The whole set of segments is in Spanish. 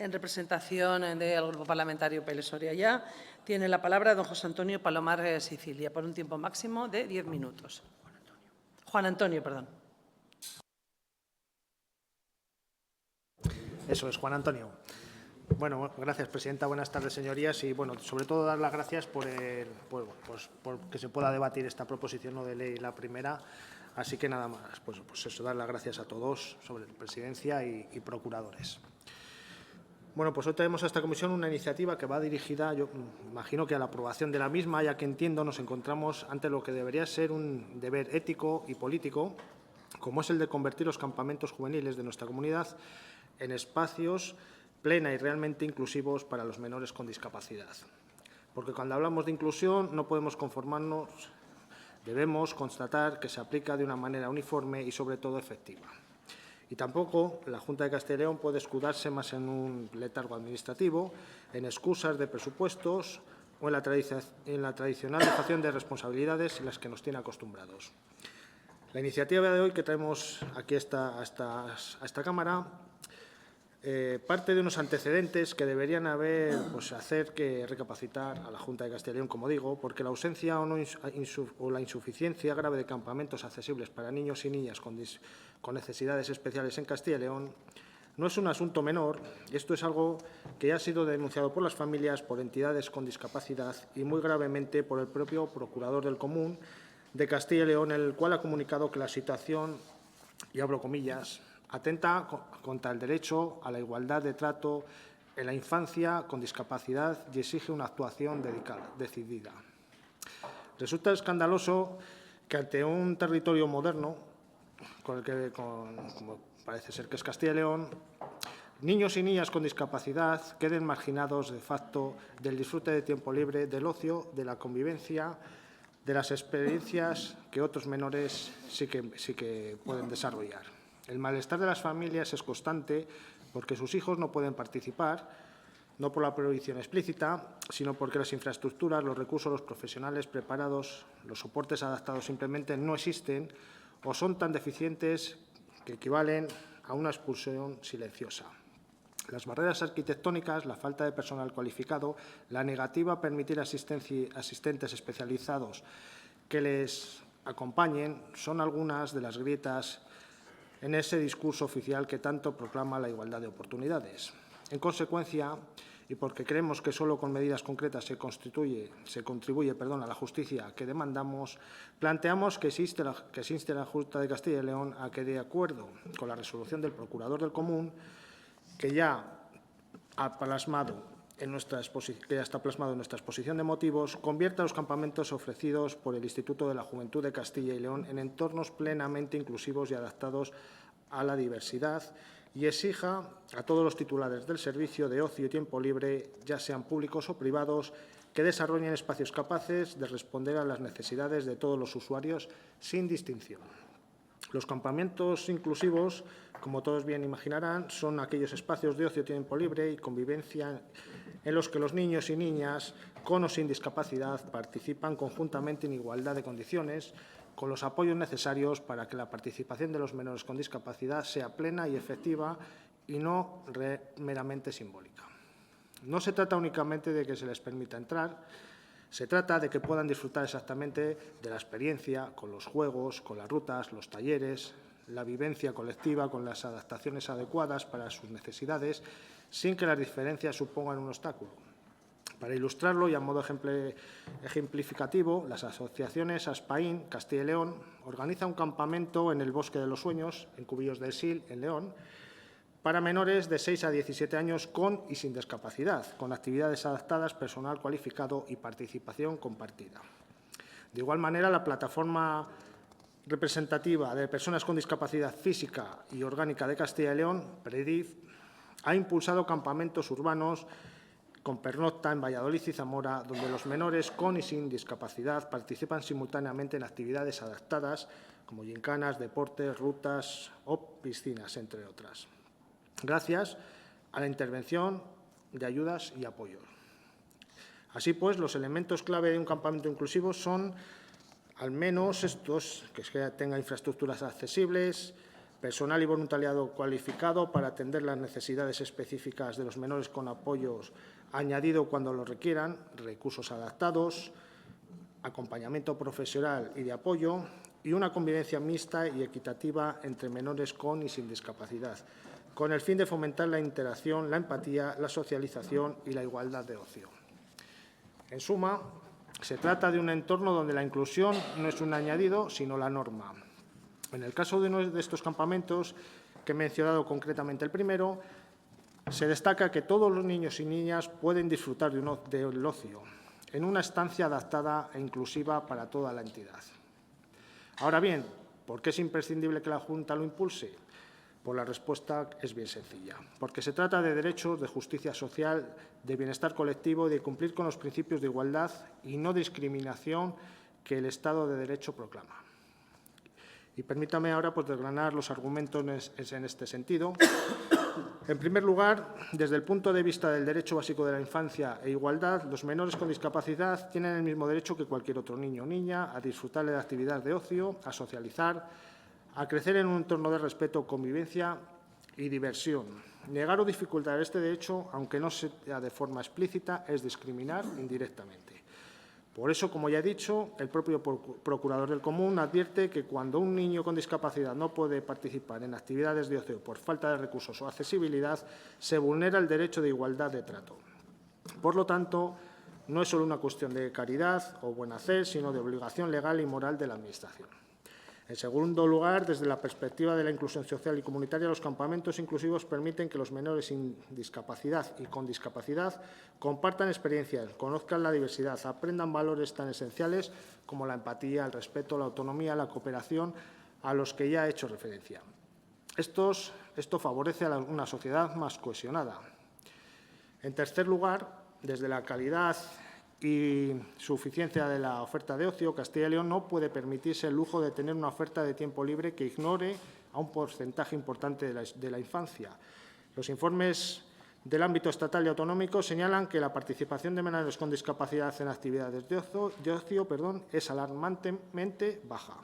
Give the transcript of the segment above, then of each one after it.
En representación del Grupo Parlamentario PL Soria Ya, tiene la palabra don José Antonio Palomar Sicilia, por un tiempo máximo de 10 minutos. Juan Antonio, perdón. Eso es, Juan Antonio. Bueno, gracias, presidenta. Buenas tardes, señorías. Y, bueno, sobre todo dar las gracias por que se pueda debatir esta proposición no de ley, la primera. Así que nada más, pues eso, dar las gracias a todos, sobre presidencia y procuradores. Bueno, pues hoy traemos a esta comisión una iniciativa que va dirigida, yo imagino que a la aprobación de la misma, ya que entiendo nos encontramos ante lo que debería ser un deber ético y político, como es el de convertir los campamentos juveniles de nuestra comunidad en espacios plena y realmente inclusivos para los menores con discapacidad. Porque cuando hablamos de inclusión no podemos conformarnos, debemos constatar que se aplica de una manera uniforme y sobre todo efectiva. Y tampoco la Junta de Castilla y León puede escudarse más en un letargo administrativo, en excusas de presupuestos o en la tradicional dejación de responsabilidades en las que nos tiene acostumbrados. La iniciativa de hoy que traemos aquí a esta Cámara parte de unos antecedentes que deberían hacer que recapacitar a la Junta de Castilla y León, como digo, porque la ausencia o la insuficiencia grave de campamentos accesibles para niños y niñas con necesidades especiales en Castilla y León no es un asunto menor. Esto es algo que ya ha sido denunciado por las familias, por entidades con discapacidad y muy gravemente por el propio Procurador del Común de Castilla y León, el cual ha comunicado que la situación, y abro comillas, atenta contra el derecho a la igualdad de trato en la infancia con discapacidad y exige una actuación decidida. Resulta escandaloso que ante un territorio moderno, como parece ser que es Castilla y León, niños y niñas con discapacidad queden marginados de facto del disfrute de tiempo libre, del ocio, de la convivencia, de las experiencias que otros menores sí que pueden desarrollar. El malestar de las familias es constante porque sus hijos no pueden participar, no por la prohibición explícita, sino porque las infraestructuras, los recursos, los profesionales preparados, los soportes adaptados simplemente no existen o son tan deficientes que equivalen a una expulsión silenciosa. Las barreras arquitectónicas, la falta de personal cualificado, la negativa a permitir asistentes especializados que les acompañen son algunas de las grietas en ese discurso oficial que tanto proclama la igualdad de oportunidades. En consecuencia, y porque creemos que solo con medidas concretas se contribuye a la justicia que demandamos, planteamos que se inste a la Junta de Castilla y León a que, de acuerdo con la resolución del Procurador del Común, que ya está plasmado en nuestra exposición de motivos, convierta los campamentos ofrecidos por el Instituto de la Juventud de Castilla y León en entornos plenamente inclusivos y adaptados a la diversidad y exija a todos los titulares del servicio de ocio y tiempo libre, ya sean públicos o privados, que desarrollen espacios capaces de responder a las necesidades de todos los usuarios sin distinción. Los campamentos inclusivos, como todos bien imaginarán, son aquellos espacios de ocio, tiempo libre y convivencia en los que los niños y niñas, con o sin discapacidad, participan conjuntamente en igualdad de condiciones, con los apoyos necesarios para que la participación de los menores con discapacidad sea plena y efectiva y no meramente simbólica. No se trata únicamente de que se les permita entrar, se trata de que puedan disfrutar exactamente de la experiencia con los juegos, con las rutas, los talleres, la vivencia colectiva con las adaptaciones adecuadas para sus necesidades, sin que las diferencias supongan un obstáculo. Para ilustrarlo y a modo ejemplificativo, las asociaciones Aspaín, Castilla y León, organiza un campamento en el Bosque de los Sueños, en Cubillos del Sil, en León, para menores de 6 a 17 años con y sin discapacidad, con actividades adaptadas, personal cualificado y participación compartida. De igual manera, la plataforma representativa de personas con discapacidad física y orgánica de Castilla y León, PREDIF, ha impulsado campamentos urbanos con pernocta en Valladolid y Zamora, donde los menores con y sin discapacidad participan simultáneamente en actividades adaptadas, como gincanas, deportes, rutas o piscinas, entre otras, gracias a la intervención de ayudas y apoyos. Así pues, los elementos clave de un campamento inclusivo son al menos estos: que tenga infraestructuras accesibles, personal y voluntariado cualificado para atender las necesidades específicas de los menores con apoyos añadido cuando lo requieran, recursos adaptados, acompañamiento profesional y de apoyo y una convivencia mixta y equitativa entre menores con y sin discapacidad, con el fin de fomentar la interacción, la empatía, la socialización y la igualdad de ocio. En suma, se trata de un entorno donde la inclusión no es un añadido, sino la norma. En el caso de estos campamentos, que he mencionado concretamente el primero, se destaca que todos los niños y niñas pueden disfrutar del ocio en una estancia adaptada e inclusiva para toda la entidad. Ahora bien, ¿por qué es imprescindible que la Junta lo impulse? Pues la respuesta es bien sencilla, porque se trata de derechos, de justicia social, de bienestar colectivo y de cumplir con los principios de igualdad y no discriminación que el Estado de Derecho proclama. Y permítame ahora desgranar los argumentos en este sentido. En primer lugar, desde el punto de vista del derecho básico de la infancia e igualdad, los menores con discapacidad tienen el mismo derecho que cualquier otro niño o niña a disfrutar de actividades de ocio, a socializar, a crecer en un entorno de respeto, convivencia y diversión. Negar o dificultar este derecho, aunque no sea de forma explícita, es discriminar indirectamente. Por eso, como ya he dicho, el propio Procurador del Común advierte que cuando un niño con discapacidad no puede participar en actividades de ocio por falta de recursos o accesibilidad, se vulnera el derecho de igualdad de trato. Por lo tanto, no es solo una cuestión de caridad o buen hacer, sino de obligación legal y moral de la Administración. En segundo lugar, desde la perspectiva de la inclusión social y comunitaria, los campamentos inclusivos permiten que los menores sin discapacidad y con discapacidad compartan experiencias, conozcan la diversidad, aprendan valores tan esenciales como la empatía, el respeto, la autonomía, la cooperación, a los que ya he hecho referencia. Esto favorece a una sociedad más cohesionada. En tercer lugar, desde la calidad y suficiencia de la oferta de ocio, Castilla y León no puede permitirse el lujo de tener una oferta de tiempo libre que ignore a un porcentaje importante de la infancia. Los informes del ámbito estatal y autonómico señalan que la participación de menores con discapacidad en actividades de ocio es alarmantemente baja.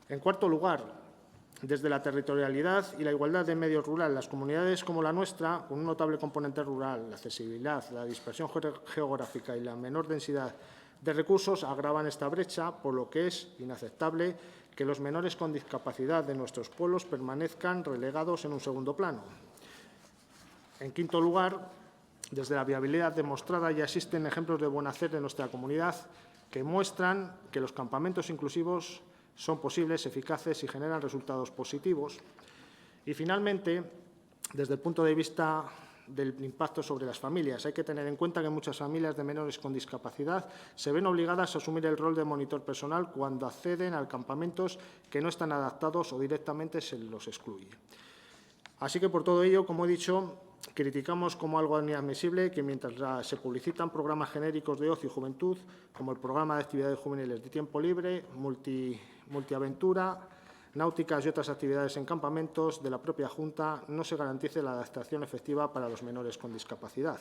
En cuarto lugar, desde la territorialidad y la igualdad de medio rural, las comunidades como la nuestra, con un notable componente rural, la accesibilidad, la dispersión geográfica y la menor densidad de recursos agravan esta brecha, por lo que es inaceptable que los menores con discapacidad de nuestros pueblos permanezcan relegados en un segundo plano. En quinto lugar, desde la viabilidad demostrada ya existen ejemplos de buen hacer de nuestra comunidad que muestran que los campamentos inclusivos son posibles, eficaces y generan resultados positivos. Y, finalmente, desde el punto de vista del impacto sobre las familias, hay que tener en cuenta que muchas familias de menores con discapacidad se ven obligadas a asumir el rol de monitor personal cuando acceden a campamentos que no están adaptados o directamente se los excluye. Así que, por todo ello, como he dicho, criticamos como algo inadmisible que mientras se publicitan programas genéricos de ocio y juventud, como el programa de actividades juveniles de tiempo libre, multiaventura, náuticas y otras actividades en campamentos de la propia Junta, no se garantice la adaptación efectiva para los menores con discapacidad.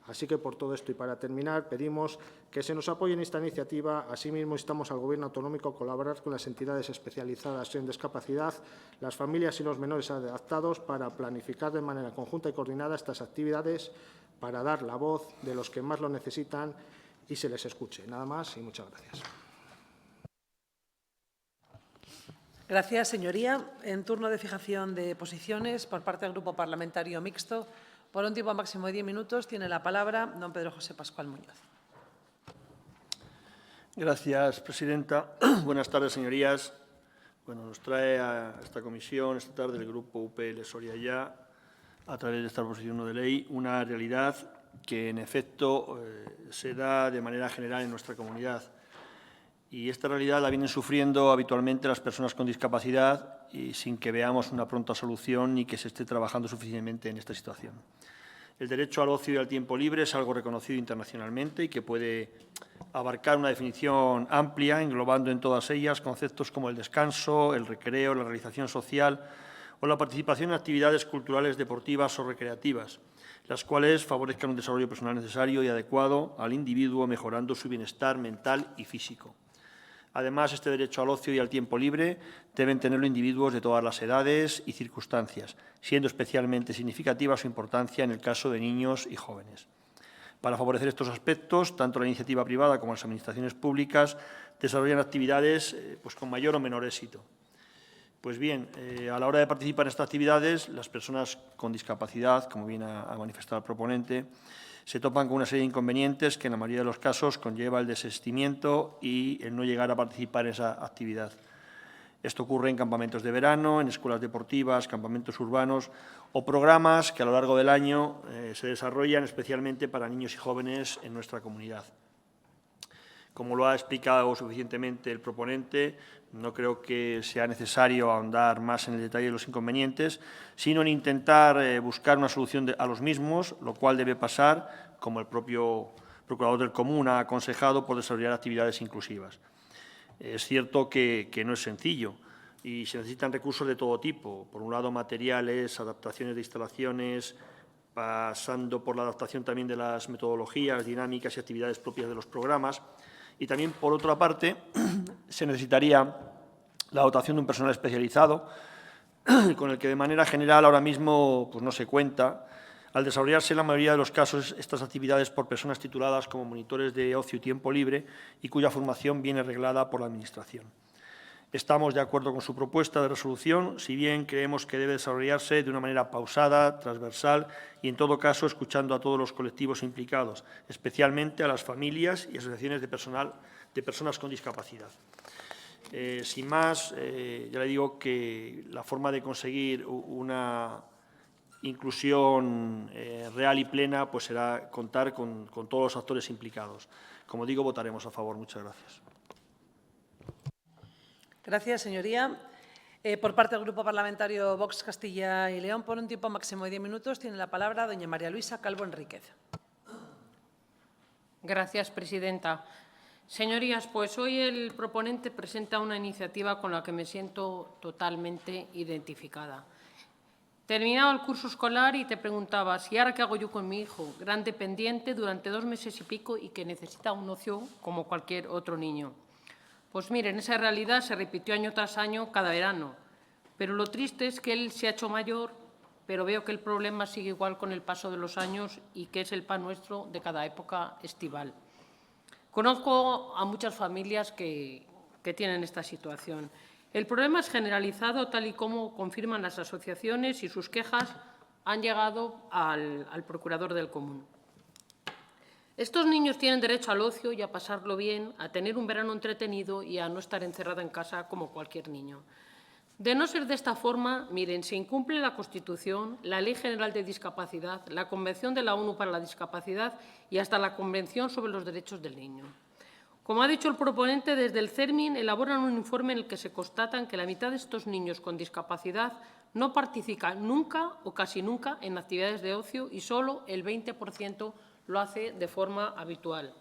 Así que, por todo esto y para terminar, pedimos que se nos apoye en esta iniciativa. Asimismo, instamos al Gobierno autonómico a colaborar con las entidades especializadas en discapacidad, las familias y los menores adaptados para planificar de manera conjunta y coordinada estas actividades para dar la voz de los que más lo necesitan y se les escuche. Nada más y muchas gracias. Gracias, señoría. En turno de fijación de posiciones por parte del Grupo Parlamentario Mixto, por un tiempo máximo de 10 minutos, tiene la palabra don Pedro José Pascual Muñoz. Gracias, presidenta. Buenas tardes, señorías. Bueno, nos trae a esta comisión esta tarde el Grupo UPL Soria Ya, a través de esta proposición no de ley, una realidad que, en efecto, se da de manera general en nuestra comunidad. Y esta realidad la vienen sufriendo habitualmente las personas con discapacidad y sin que veamos una pronta solución ni que se esté trabajando suficientemente en esta situación. El derecho al ocio y al tiempo libre es algo reconocido internacionalmente y que puede abarcar una definición amplia, englobando en todas ellas conceptos como el descanso, el recreo, la realización social o la participación en actividades culturales, deportivas o recreativas, las cuales favorezcan un desarrollo personal necesario y adecuado al individuo, mejorando su bienestar mental y físico. Además, este derecho al ocio y al tiempo libre deben tenerlo individuos de todas las edades y circunstancias, siendo especialmente significativa su importancia en el caso de niños y jóvenes. Para favorecer estos aspectos, tanto la iniciativa privada como las administraciones públicas desarrollan actividades con mayor o menor éxito. Pues bien, a la hora de participar en estas actividades, las personas con discapacidad, como bien ha manifestado el proponente, se topan con una serie de inconvenientes que en la mayoría de los casos conlleva el desistimiento y el no llegar a participar en esa actividad. Esto ocurre en campamentos de verano, en escuelas deportivas, campamentos urbanos o programas que a lo largo del año se desarrollan especialmente para niños y jóvenes en nuestra comunidad. Como lo ha explicado suficientemente el proponente, no creo que sea necesario ahondar más en el detalle de los inconvenientes, sino en intentar buscar una solución a los mismos, lo cual debe pasar, como el propio Procurador del Común ha aconsejado, por desarrollar actividades inclusivas. Es cierto que no es sencillo y se necesitan recursos de todo tipo. Por un lado, materiales, adaptaciones de instalaciones, pasando por la adaptación también de las metodologías, dinámicas y actividades propias de los programas. Y también, por otra parte, se necesitaría la dotación de un personal especializado, con el que de manera general ahora mismo no se cuenta, al desarrollarse en la mayoría de los casos estas actividades por personas tituladas como monitores de ocio y tiempo libre y cuya formación viene reglada por la Administración. Estamos de acuerdo con su propuesta de resolución, si bien creemos que debe desarrollarse de una manera pausada, transversal y, en todo caso, escuchando a todos los colectivos implicados, especialmente a las familias y asociaciones de personas con discapacidad. Sin más, ya le digo que la forma de conseguir una inclusión real y plena será contar con todos los actores implicados. Como digo, votaremos a favor. Muchas gracias. Gracias, señoría. Por parte del Grupo Parlamentario Vox Castilla y León, por un tiempo máximo de 10 minutos, tiene la palabra doña María Luisa Calvo Enríquez. Gracias, presidenta. Señorías, pues hoy el proponente presenta una iniciativa con la que me siento totalmente identificada. Terminado el curso escolar y te preguntabas, ¿y ahora qué hago yo con mi hijo? Gran dependiente durante 2 meses y pico y que necesita un ocio como cualquier otro niño. Pues miren, esa realidad se repitió año tras año cada verano, pero lo triste es que él se ha hecho mayor, pero veo que el problema sigue igual con el paso de los años y que es el pan nuestro de cada época estival. Conozco a muchas familias que tienen esta situación. El problema es generalizado, tal y como confirman las asociaciones, y sus quejas han llegado al Procurador del Común. Estos niños tienen derecho al ocio y a pasarlo bien, a tener un verano entretenido y a no estar encerrado en casa como cualquier niño. De no ser de esta forma, miren, se incumple la Constitución, la Ley General de Discapacidad, la Convención de la ONU para la Discapacidad y hasta la Convención sobre los Derechos del Niño. Como ha dicho el proponente, desde el CERMIN elaboran un informe en el que se constatan que la mitad de estos niños con discapacidad no participan nunca o casi nunca en actividades de ocio y solo el 20% lo hace de forma habitual.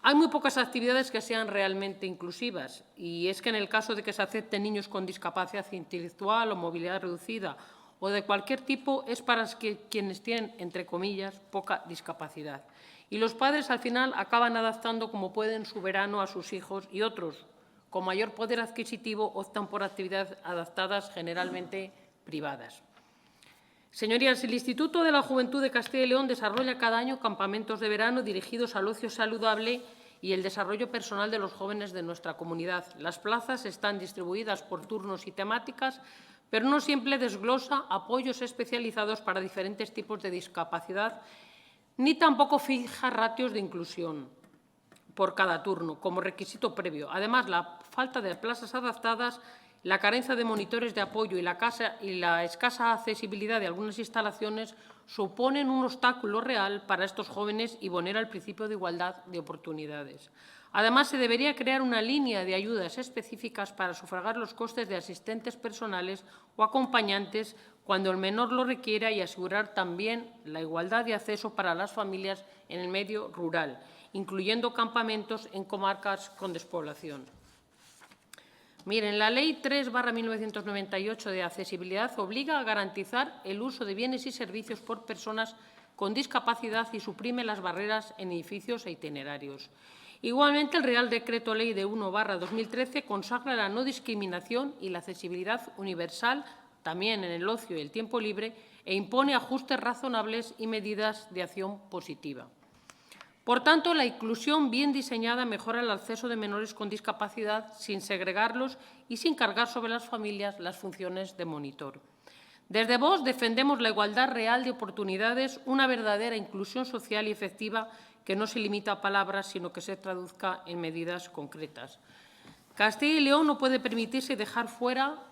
Hay muy pocas actividades que sean realmente inclusivas y es que en el caso de que se acepten niños con discapacidad intelectual o movilidad reducida o de cualquier tipo es para quienes tienen, entre comillas, poca discapacidad. Y los padres al final acaban adaptando como pueden su verano a sus hijos y otros, con mayor poder adquisitivo, optan por actividades adaptadas generalmente privadas. Señorías, el Instituto de la Juventud de Castilla y León desarrolla cada año campamentos de verano dirigidos al ocio saludable y el desarrollo personal de los jóvenes de nuestra comunidad. Las plazas están distribuidas por turnos y temáticas, pero no siempre desglosa apoyos especializados para diferentes tipos de discapacidad, ni tampoco fija ratios de inclusión por cada turno como requisito previo. Además, la falta de plazas adaptadas, la carencia de monitores de apoyo y la escasa accesibilidad de algunas instalaciones suponen un obstáculo real para estos jóvenes y vulnera el principio de igualdad de oportunidades. Además, se debería crear una línea de ayudas específicas para sufragar los costes de asistentes personales o acompañantes cuando el menor lo requiera y asegurar también la igualdad de acceso para las familias en el medio rural, incluyendo campamentos en comarcas con despoblación. Miren, la Ley 3/1998 de accesibilidad obliga a garantizar el uso de bienes y servicios por personas con discapacidad y suprime las barreras en edificios e itinerarios. Igualmente, el Real Decreto Ley de 1/2013 consagra la no discriminación y la accesibilidad universal también en el ocio y el tiempo libre e impone ajustes razonables y medidas de acción positiva. Por tanto, la inclusión bien diseñada mejora el acceso de menores con discapacidad sin segregarlos y sin cargar sobre las familias las funciones de monitor. Desde Vox defendemos la igualdad real de oportunidades, una verdadera inclusión social y efectiva que no se limita a palabras, sino que se traduzca en medidas concretas. Castilla y León no puede permitirse dejar fuera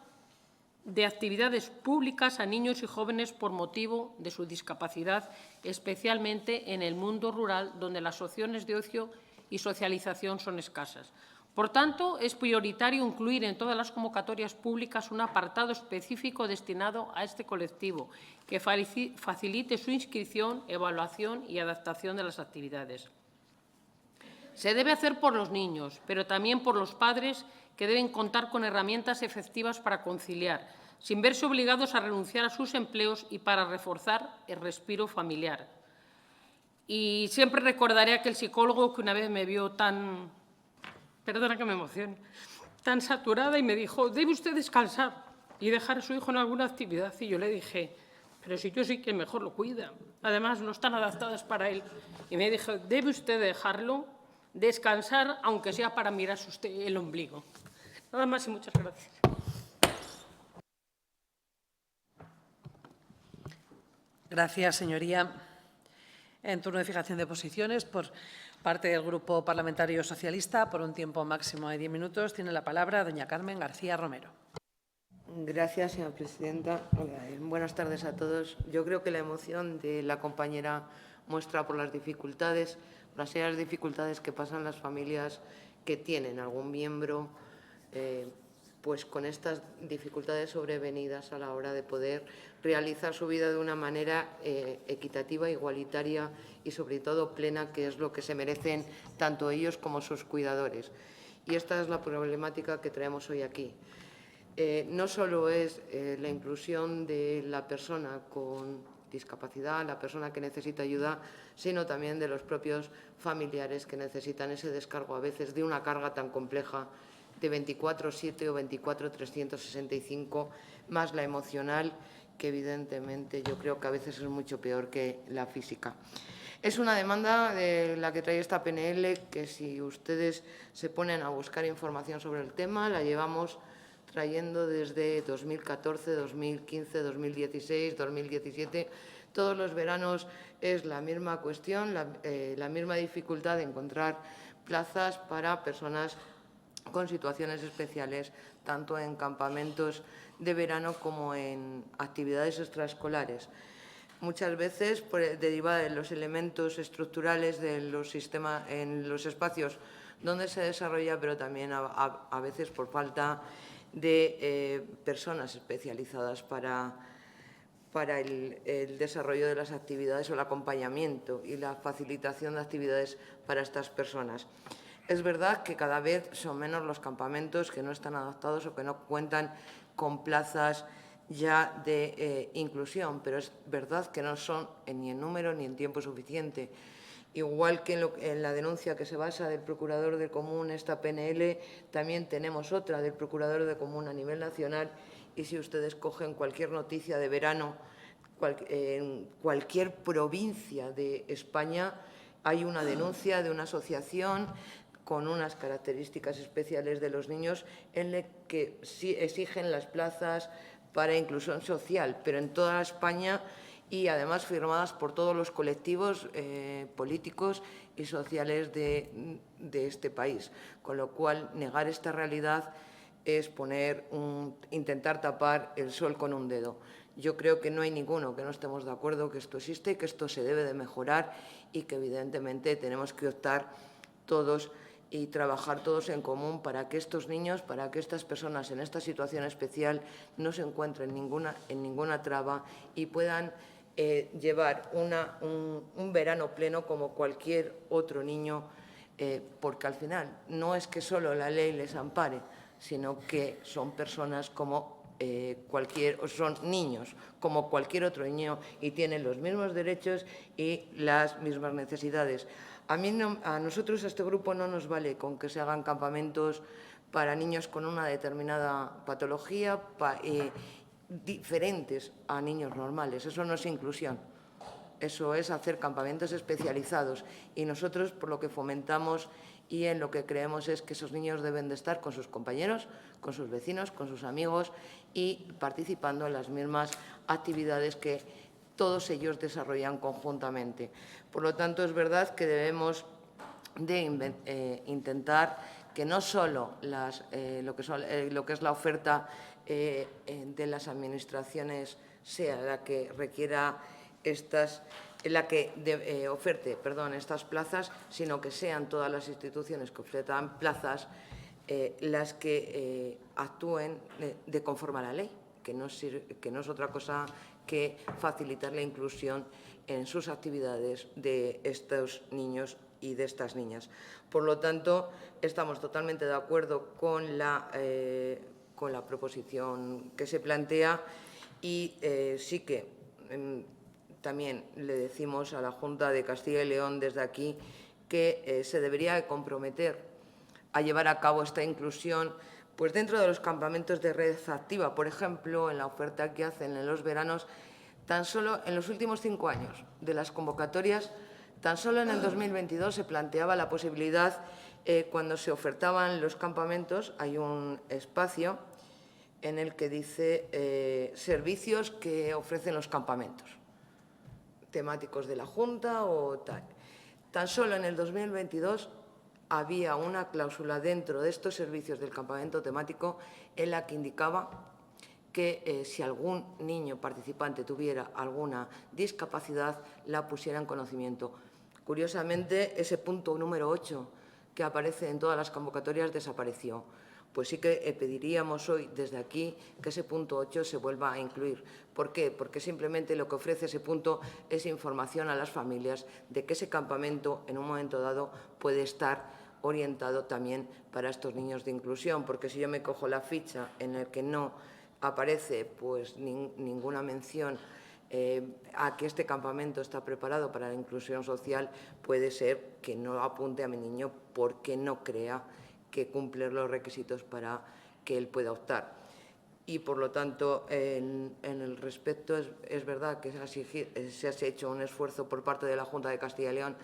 de actividades públicas a niños y jóvenes por motivo de su discapacidad, especialmente en el mundo rural, donde las opciones de ocio y socialización son escasas. Por tanto, es prioritario incluir en todas las convocatorias públicas un apartado específico destinado a este colectivo, que facilite su inscripción, evaluación y adaptación de las actividades. Se debe hacer por los niños, pero también por los padres, que deben contar con herramientas efectivas para conciliar, sin verse obligados a renunciar a sus empleos y para reforzar el respiro familiar. Y siempre recordaré a aquel psicólogo que una vez me vio tan, perdona que me emocione, tan saturada y me dijo: debe usted descansar y dejar a su hijo en alguna actividad. Y yo le dije: pero si yo soy quien mejor lo cuida, además no están adaptadas para él. Y me dijo: debe usted dejarlo descansar, aunque sea para mirarse usted el ombligo. Nada más y muchas gracias. Gracias, señoría. En turno de fijación de posiciones, por parte del Grupo Parlamentario Socialista, por un tiempo máximo de 10 minutos, tiene la palabra doña Carmen García Romero. Gracias, señora presidenta. Buenas tardes a todos. Yo creo que la emoción de la compañera muestra por las dificultades, las serias dificultades que pasan las familias que tienen algún miembro pues con estas dificultades sobrevenidas a la hora de poder realizar su vida de una manera equitativa, igualitaria y sobre todo plena, que es lo que se merecen tanto ellos como sus cuidadores. Y esta es la problemática que traemos hoy aquí. No solo es la inclusión de la persona con discapacidad, la persona que necesita ayuda, sino también de los propios familiares que necesitan ese descargo a veces de una carga tan compleja de 24/7 o 24/365, más la emocional, que evidentemente yo creo que a veces es mucho peor que la física. Es una demanda de la que trae esta PNL que, si ustedes se ponen a buscar información sobre el tema, la llevamos trayendo desde 2014, 2015, 2016, 2017. Todos los veranos es la misma cuestión, la misma dificultad de encontrar plazas para personas con situaciones especiales, tanto en campamentos de verano como en actividades extraescolares. Muchas veces derivada de los elementos estructurales de los sistemas en los espacios donde se desarrolla, pero también a veces por falta de personas especializadas para el desarrollo de las actividades o el acompañamiento y la facilitación de actividades para estas personas. Es verdad que cada vez son menos los campamentos que no están adaptados o que no cuentan con plazas ya de inclusión, pero es verdad que no son ni en número ni en tiempo suficiente. Igual que en la denuncia que se basa del Procurador de Común, esta PNL, también tenemos otra del Procurador de Común a nivel nacional, y si ustedes cogen cualquier noticia de verano, en cualquier provincia de España, hay una denuncia de una asociación con unas características especiales de los niños en la que sí exigen las plazas para inclusión social, pero en toda España, y además firmadas por todos los colectivos políticos y sociales de este país. Con lo cual, negar esta realidad es intentar tapar el sol con un dedo. Yo creo que no hay ninguno que no estemos de acuerdo que esto existe y que esto se debe de mejorar, y que evidentemente tenemos que optar todos y trabajar todos en común para que estos niños, para que estas personas en esta situación especial no se encuentren en ninguna traba y puedan llevar un verano pleno como cualquier otro niño, porque al final no es que solo la ley les ampare, sino que son personas como son niños como cualquier otro niño y tienen los mismos derechos y las mismas necesidades. A nosotros, a este grupo, no nos vale con que se hagan campamentos para niños con una determinada patología diferentes a niños normales. Eso no es inclusión. Eso es hacer campamentos especializados. Y nosotros, por lo que fomentamos y en lo que creemos, es que esos niños deben de estar con sus compañeros, con sus vecinos, con sus amigos y participando en las mismas actividades que todos ellos desarrollan conjuntamente. Por lo tanto, es verdad que debemos de intentar que no solo lo que es la oferta de las administraciones sea la que requiera oferte estas plazas, sino que sean todas las instituciones que ofrezcan plazas las que actúen de conforme a la ley, que no es otra cosa que facilitar la inclusión en sus actividades de estos niños y de estas niñas. Por lo tanto, estamos totalmente de acuerdo con la proposición que se plantea y sí que también le decimos a la Junta de Castilla y León desde aquí que se debería comprometer a llevar a cabo esta inclusión pues dentro de los campamentos de red activa, por ejemplo, en la oferta que hacen en los veranos. Tan solo en los últimos 5 años de las convocatorias, tan solo en el 2022 se planteaba la posibilidad, cuando se ofertaban los campamentos, hay un espacio en el que dice servicios que ofrecen los campamentos, temáticos de la Junta o tal. Tan solo en el 2022 había una cláusula dentro de estos servicios del campamento temático en la que indicaba que si algún niño participante tuviera alguna discapacidad, la pusiera en conocimiento. Curiosamente, ese punto número 8 que aparece en todas las convocatorias desapareció. Pues sí que pediríamos hoy desde aquí que ese punto 8 se vuelva a incluir. ¿Por qué? Porque simplemente lo que ofrece ese punto es información a las familias de que ese campamento en un momento dado puede estar orientado también para estos niños de inclusión. Porque si yo me cojo la ficha en la que no aparece pues ninguna mención a que este campamento está preparado para la inclusión social, puede ser que no apunte a mi niño porque no crea que cumple los requisitos para que él pueda optar. Y, por lo tanto, en el respecto, es verdad que se ha hecho un esfuerzo por parte de la Junta de Castilla y León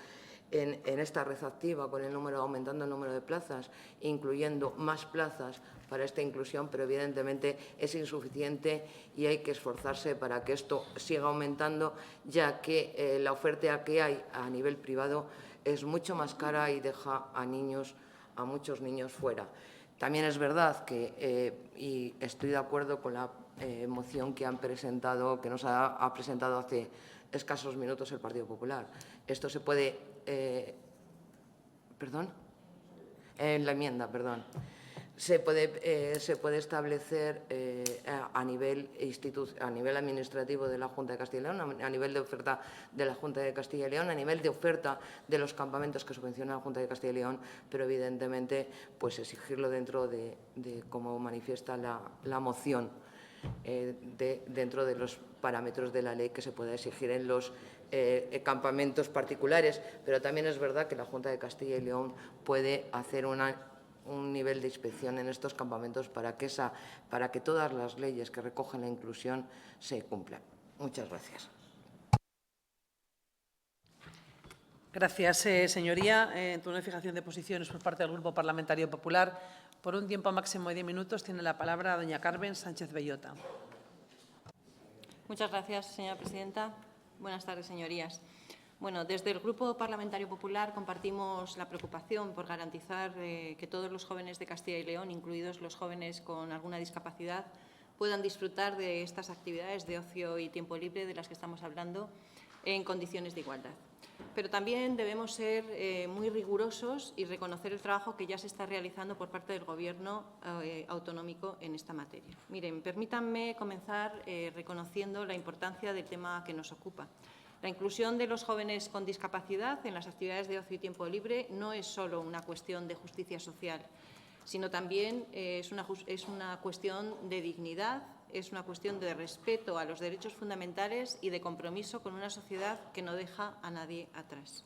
en esta red activa, aumentando el número de plazas, incluyendo más plazas para esta inclusión, pero evidentemente es insuficiente y hay que esforzarse para que esto siga aumentando, ya que la oferta que hay a nivel privado es mucho más cara y deja a muchos niños fuera. También es verdad que, y estoy de acuerdo con la moción que nos ha presentado hace escasos minutos el Partido Popular. Esto se puede... en la enmienda, perdón. Se puede establecer a nivel administrativo de la Junta de Castilla y León, a nivel de oferta de la Junta de Castilla y León, a nivel de oferta de los campamentos que subvenciona la Junta de Castilla y León, pero evidentemente pues exigirlo dentro de como manifiesta la moción, dentro de los parámetros de la ley que se pueda exigir en los campamentos particulares. Pero también es verdad que la Junta de Castilla y León puede hacer un nivel de inspección en estos campamentos para que todas las leyes que recogen la inclusión se cumplan. Muchas gracias. Gracias, señoría. En turno de fijación de posiciones por parte del Grupo Parlamentario Popular, por un tiempo máximo de 10 minutos, tiene la palabra doña Carmen Sánchez Bellota. Muchas gracias, señora presidenta. Buenas tardes, señorías. Bueno, desde el Grupo Parlamentario Popular compartimos la preocupación por garantizar que todos los jóvenes de Castilla y León, incluidos los jóvenes con alguna discapacidad, puedan disfrutar de estas actividades de ocio y tiempo libre de las que estamos hablando en condiciones de igualdad. Pero también debemos ser muy rigurosos y reconocer el trabajo que ya se está realizando por parte del Gobierno autonómico en esta materia. Miren, permítanme comenzar reconociendo la importancia del tema que nos ocupa. La inclusión de los jóvenes con discapacidad en las actividades de ocio y tiempo libre no es solo una cuestión de justicia social, sino también es una cuestión de dignidad es una cuestión de respeto a los derechos fundamentales y de compromiso con una sociedad que no deja a nadie atrás.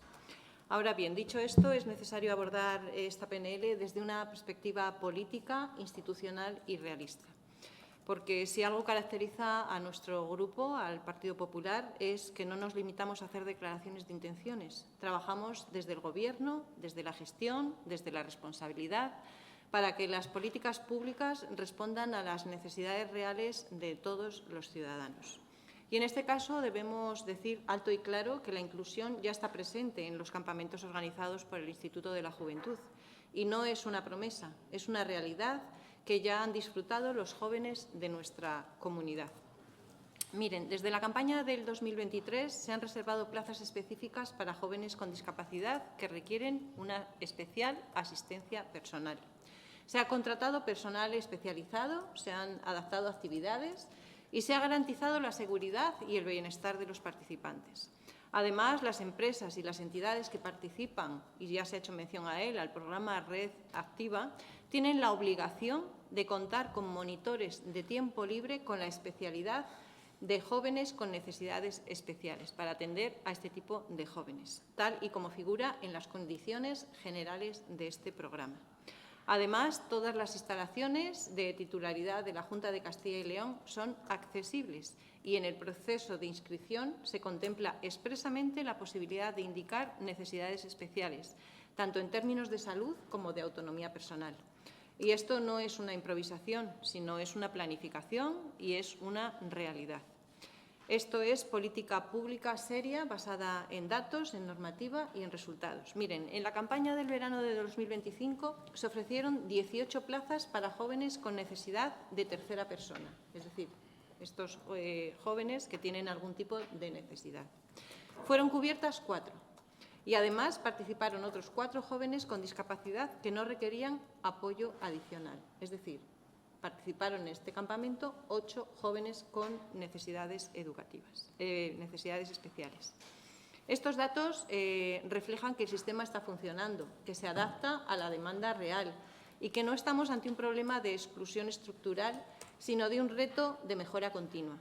Ahora bien, dicho esto, es necesario abordar esta PNL desde una perspectiva política, institucional y realista. Porque si algo caracteriza a nuestro grupo, al Partido Popular, es que no nos limitamos a hacer declaraciones de intenciones. Trabajamos desde el Gobierno, desde la gestión, desde la responsabilidad, para que las políticas públicas respondan a las necesidades reales de todos los ciudadanos. Y en este caso debemos decir alto y claro que la inclusión ya está presente en los campamentos organizados por el Instituto de la Juventud. Y no es una promesa, es una realidad que ya han disfrutado los jóvenes de nuestra comunidad. Miren, desde la campaña del 2023 se han reservado plazas específicas para jóvenes con discapacidad que requieren una especial asistencia personal. Se ha contratado personal especializado, se han adaptado actividades y se ha garantizado la seguridad y el bienestar de los participantes. Además, las empresas y las entidades que participan, y ya se ha hecho mención a él, al programa Red Activa, tienen la obligación de contar con monitores de tiempo libre con la especialidad de jóvenes con necesidades especiales para atender a este tipo de jóvenes, tal y como figura en las condiciones generales de este programa. Además, todas las instalaciones de titularidad de la Junta de Castilla y León son accesibles y en el proceso de inscripción se contempla expresamente la posibilidad de indicar necesidades especiales, tanto en términos de salud como de autonomía personal. Y esto no es una improvisación, sino es una planificación y es una realidad. Esto es política pública seria, basada en datos, en normativa y en resultados. Miren, en la campaña del verano de 2025 se ofrecieron 18 plazas para jóvenes con necesidad de tercera persona, es decir, estos jóvenes que tienen algún tipo de necesidad. Fueron cubiertas 4 y además participaron otros 4 jóvenes con discapacidad que no requerían apoyo adicional, es decir, participaron en este campamento 8 jóvenes con necesidades educativas, necesidades especiales. Estos datos reflejan que el sistema está funcionando, que se adapta a la demanda real y que no estamos ante un problema de exclusión estructural, sino de un reto de mejora continua.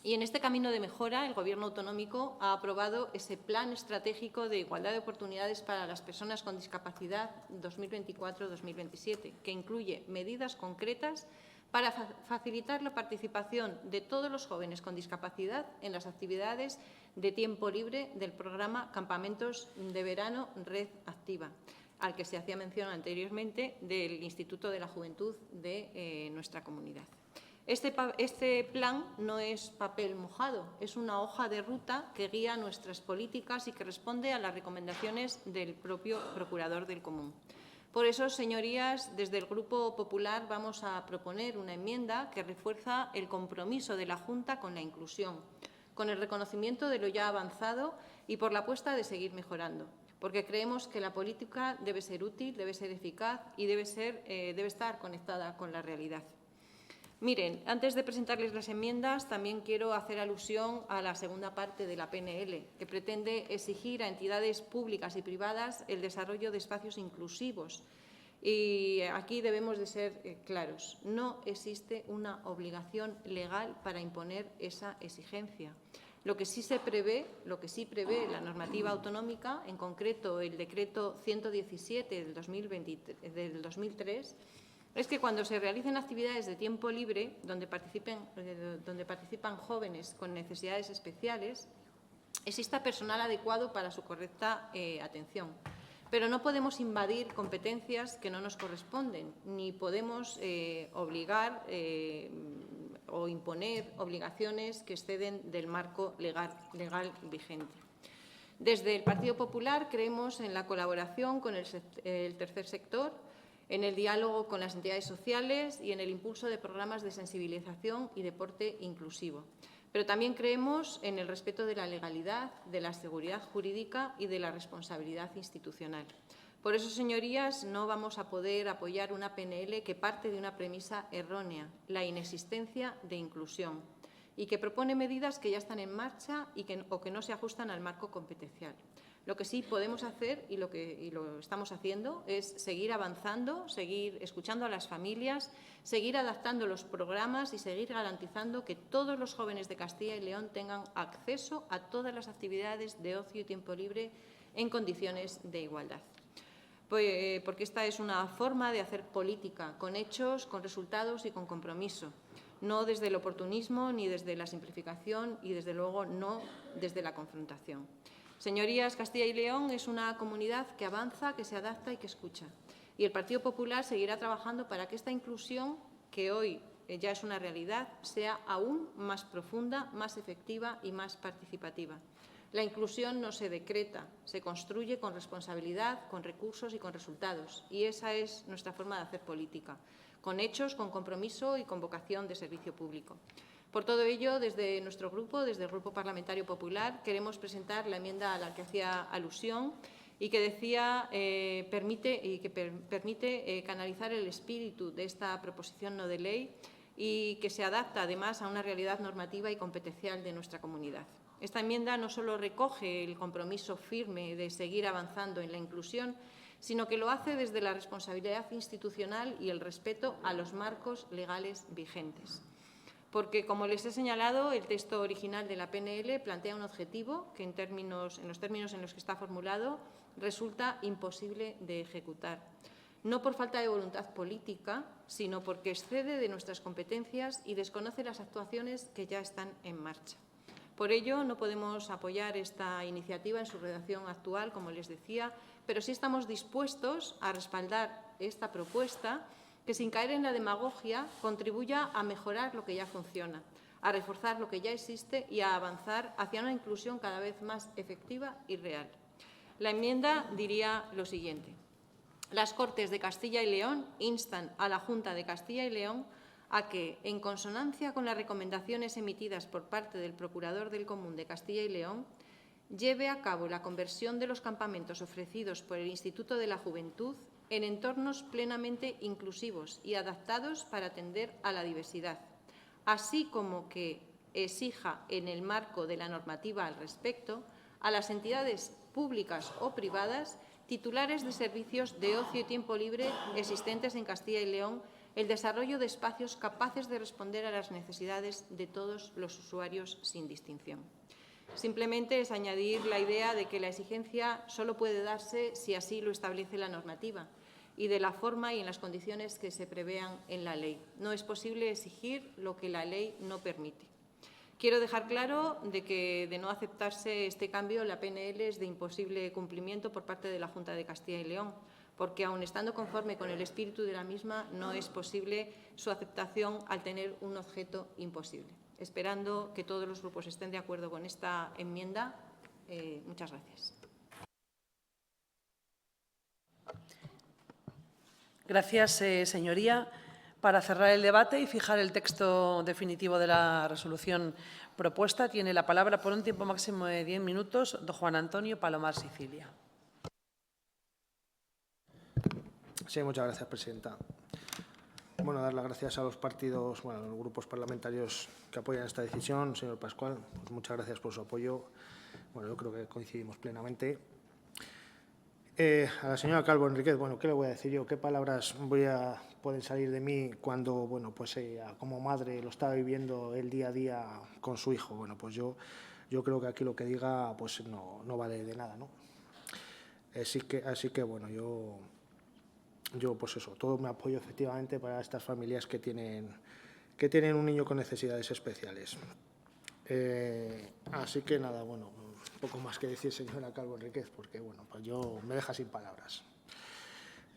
Y en este camino de mejora, el Gobierno autonómico ha aprobado ese Plan Estratégico de Igualdad de Oportunidades para las Personas con Discapacidad 2024-2027, que incluye medidas concretas para facilitar la participación de todos los jóvenes con discapacidad en las actividades de tiempo libre del programa Campamentos de Verano Red Activa, al que se hacía mención anteriormente del Instituto de la Juventud de nuestra comunidad. Este plan no es papel mojado, es una hoja de ruta que guía nuestras políticas y que responde a las recomendaciones del propio Procurador del Común. Por eso, señorías, desde el Grupo Popular vamos a proponer una enmienda que refuerza el compromiso de la Junta con la inclusión, con el reconocimiento de lo ya avanzado y por la apuesta de seguir mejorando, porque creemos que la política debe ser útil, debe ser eficaz y debe estar conectada con la realidad. Miren, antes de presentarles las enmiendas, también quiero hacer alusión a la segunda parte de la PNL, que pretende exigir a entidades públicas y privadas el desarrollo de espacios inclusivos. Y aquí debemos de ser claros. No existe una obligación legal para imponer esa exigencia. Lo que sí prevé la normativa autonómica, en concreto el Decreto 117 del 2003, es que cuando se realicen actividades de tiempo libre donde participan jóvenes con necesidades especiales, exista personal adecuado para su correcta atención. Pero no podemos invadir competencias que no nos corresponden, ni podemos obligar o imponer obligaciones que exceden del marco legal vigente. Desde el Partido Popular creemos en la colaboración con el tercer sector, en el diálogo con las entidades sociales y en el impulso de programas de sensibilización y deporte inclusivo. Pero también creemos en el respeto de la legalidad, de la seguridad jurídica y de la responsabilidad institucional. Por eso, señorías, no vamos a poder apoyar una PNL que parte de una premisa errónea, la inexistencia de inclusión. y que propone medidas que ya están en marcha o que no se ajustan al marco competencial. Lo que sí podemos hacer, y lo estamos haciendo, es seguir avanzando, seguir escuchando a las familias, seguir adaptando los programas y seguir garantizando que todos los jóvenes de Castilla y León tengan acceso a todas las actividades de ocio y tiempo libre en condiciones de igualdad. Porque esta es una forma de hacer política, con hechos, con resultados y con compromiso, no desde el oportunismo ni desde la simplificación y, desde luego, no desde la confrontación. Señorías, Castilla y León es una comunidad que avanza, que se adapta y que escucha. Y el Partido Popular seguirá trabajando para que esta inclusión, que hoy ya es una realidad, sea aún más profunda, más efectiva y más participativa. La inclusión no se decreta, se construye con responsabilidad, con recursos y con resultados. Y esa es nuestra forma de hacer política, con hechos, con compromiso y con vocación de servicio público. Por todo ello, desde nuestro grupo, desde el Grupo Parlamentario Popular, queremos presentar la enmienda a la que hacía alusión y que decía permite canalizar el espíritu de esta proposición no de ley y que se adapta, además, a una realidad normativa y competencial de nuestra comunidad. Esta enmienda no solo recoge el compromiso firme de seguir avanzando en la inclusión, sino que lo hace desde la responsabilidad institucional y el respeto a los marcos legales vigentes. Porque, como les he señalado, el texto original de la PNL plantea un objetivo que, en los términos en los que está formulado, resulta imposible de ejecutar. No por falta de voluntad política, sino porque excede de nuestras competencias y desconoce las actuaciones que ya están en marcha. Por ello, no podemos apoyar esta iniciativa en su redacción actual, como les decía, pero sí estamos dispuestos a respaldar esta propuesta que, sin caer en la demagogia, contribuya a mejorar lo que ya funciona, a reforzar lo que ya existe y a avanzar hacia una inclusión cada vez más efectiva y real. La enmienda diría lo siguiente. Las Cortes de Castilla y León instan a la Junta de Castilla y León a que, en consonancia con las recomendaciones emitidas por parte del Procurador del Común de Castilla y León, lleve a cabo la conversión de los campamentos ofrecidos por el Instituto de la Juventud en entornos plenamente inclusivos y adaptados para atender a la diversidad, así como que exija, en el marco de la normativa al respecto, a las entidades públicas o privadas titulares de servicios de ocio y tiempo libre existentes en Castilla y León el desarrollo de espacios capaces de responder a las necesidades de todos los usuarios sin distinción. Simplemente es añadir la idea de que la exigencia solo puede darse si así lo establece la normativa y de la forma y en las condiciones que se prevean en la ley. No es posible exigir lo que la ley no permite. Quiero dejar claro de que, de no aceptarse este cambio, la PNL es de imposible cumplimiento por parte de la Junta de Castilla y León, porque, aun estando conforme con el espíritu de la misma, no es posible su aceptación al tener un objeto imposible. Esperando que todos los grupos estén de acuerdo con esta enmienda, muchas gracias. Gracias, señoría. Para cerrar el debate y fijar el texto definitivo de la resolución propuesta, tiene la palabra por un tiempo máximo de 10 minutos don Juan Antonio Palomar Sicilia. Sí, muchas gracias, presidenta. Bueno, dar las gracias a los partidos, a los grupos parlamentarios que apoyan esta decisión. Señor Pascual, pues muchas gracias por su apoyo. Bueno, yo creo que coincidimos plenamente. A la señora Calvo Enríquez, bueno, ¿qué le voy a decir yo? ¿Qué palabras pueden salir de mí cuando, bueno, pues ella como madre lo está viviendo el día a día con su hijo? Bueno, pues yo creo que aquí lo que diga pues no vale de nada, ¿no? Así que bueno, yo pues eso, todo mi apoyo efectivamente para estas familias que tienen un niño con necesidades especiales. Así que nada, bueno, poco más que decir, señora Calvo Enríquez, porque bueno, pues yo me deja sin palabras.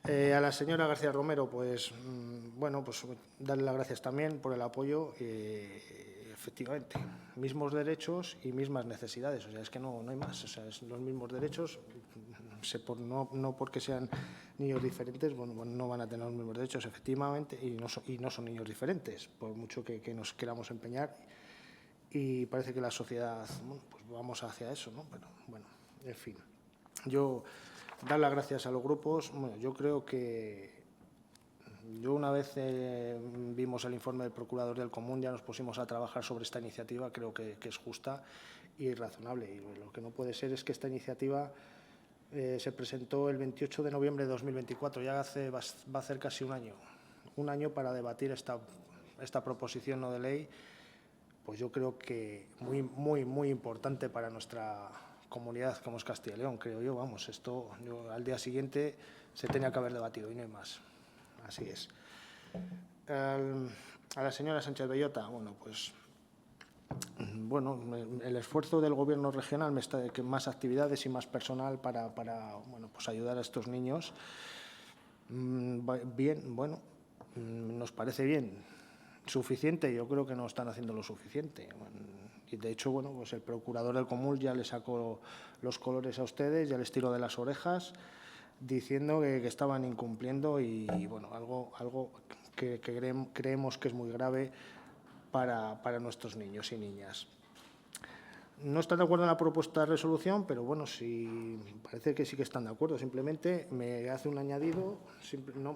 A la señora García Romero, pues bueno, pues darle las gracias también por el apoyo. Efectivamente, mismos derechos y mismas necesidades, o sea, es que no hay más, o sea, es los mismos derechos, no porque sean niños diferentes, bueno, no van a tener los mismos derechos, efectivamente, y no son niños diferentes, por mucho que nos queramos empeñar, y parece que la sociedad, bueno, pues vamos hacia eso, ¿no? Pero bueno, en fin, yo dar las gracias a los grupos, bueno, yo creo que Yo una vez vimos el informe del Procurador del Común, ya nos pusimos a trabajar sobre esta iniciativa, creo que es justa y razonable. Y lo que no puede ser es que esta iniciativa se presentó el 28 de noviembre de 2024, ya va a hacer casi un año para debatir esta proposición no de ley, pues yo creo que muy importante para nuestra comunidad como es Castilla y León, creo yo. Vamos, esto al día siguiente se tenía que haber debatido y no hay más. Así es. A la señora Sánchez Bellota, el esfuerzo del Gobierno regional que más actividades y más personal para ayudar a estos niños. Bien, nos parece bien. ¿Suficiente? Yo creo que no están haciendo lo suficiente. Y de hecho, el Procurador del Común ya le sacó los colores a ustedes, ya les tiró de las orejas, diciendo que estaban incumpliendo y algo que creemos que es muy grave para nuestros niños y niñas. No están de acuerdo en la propuesta de resolución, pero sí, parece que sí que están de acuerdo. Simplemente me hace un añadido,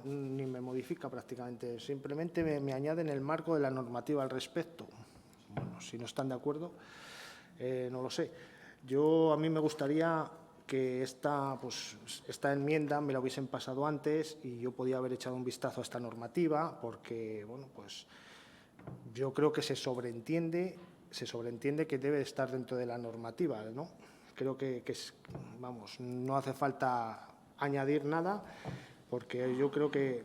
ni me modifica prácticamente, simplemente me añade en el marco de la normativa al respecto. Si no están de acuerdo, no lo sé. A mí me gustaría que esta enmienda me la hubiesen pasado antes y yo podía haber echado un vistazo a esta normativa, porque yo creo que se sobreentiende que debe estar dentro de la normativa, ¿no? Creo que no hace falta añadir nada, porque yo creo que,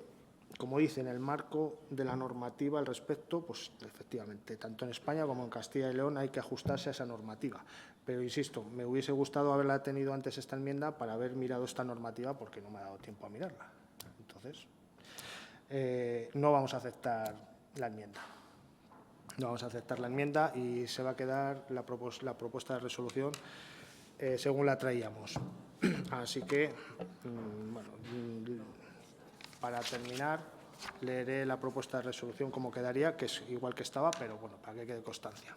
como dice, en el marco de la normativa al respecto, pues efectivamente, tanto en España como en Castilla y León hay que ajustarse a esa normativa. Pero, insisto, me hubiese gustado haberla tenido antes esta enmienda para haber mirado esta normativa, porque no me ha dado tiempo a mirarla. Entonces, no vamos a aceptar la enmienda. No vamos a aceptar la enmienda y se va a quedar la propuesta de resolución según la traíamos. Así que, para terminar, leeré la propuesta de resolución como quedaría, que es igual que estaba, pero para que quede constancia.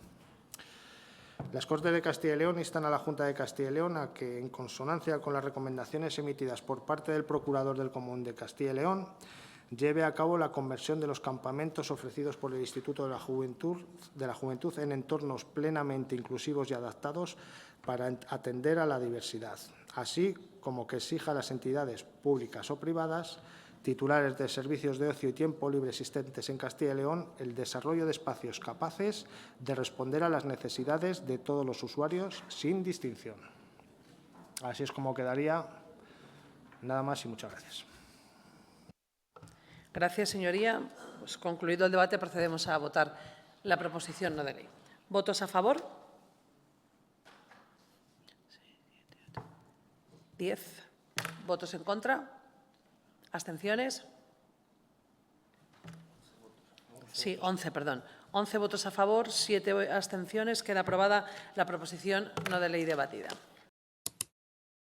Las Cortes de Castilla y León instan a la Junta de Castilla y León a que, en consonancia con las recomendaciones emitidas por parte del Procurador del Común de Castilla y León, lleve a cabo la conversión de los campamentos ofrecidos por el Instituto de la Juventud en entornos plenamente inclusivos y adaptados para atender a la diversidad, así como que exija a las entidades públicas o privadas titulares de servicios de ocio y tiempo libre existentes en Castilla y León el desarrollo de espacios capaces de responder a las necesidades de todos los usuarios sin distinción. Así es como quedaría. Nada más y muchas gracias. Gracias, señoría. Pues concluido el debate, procedemos a votar la proposición no de ley. ¿Votos a favor? 10. ¿Votos en contra? ¿Abstenciones? Sí, 11, perdón. 11 votos a favor, 7 abstenciones. Queda aprobada la proposición no de ley debatida.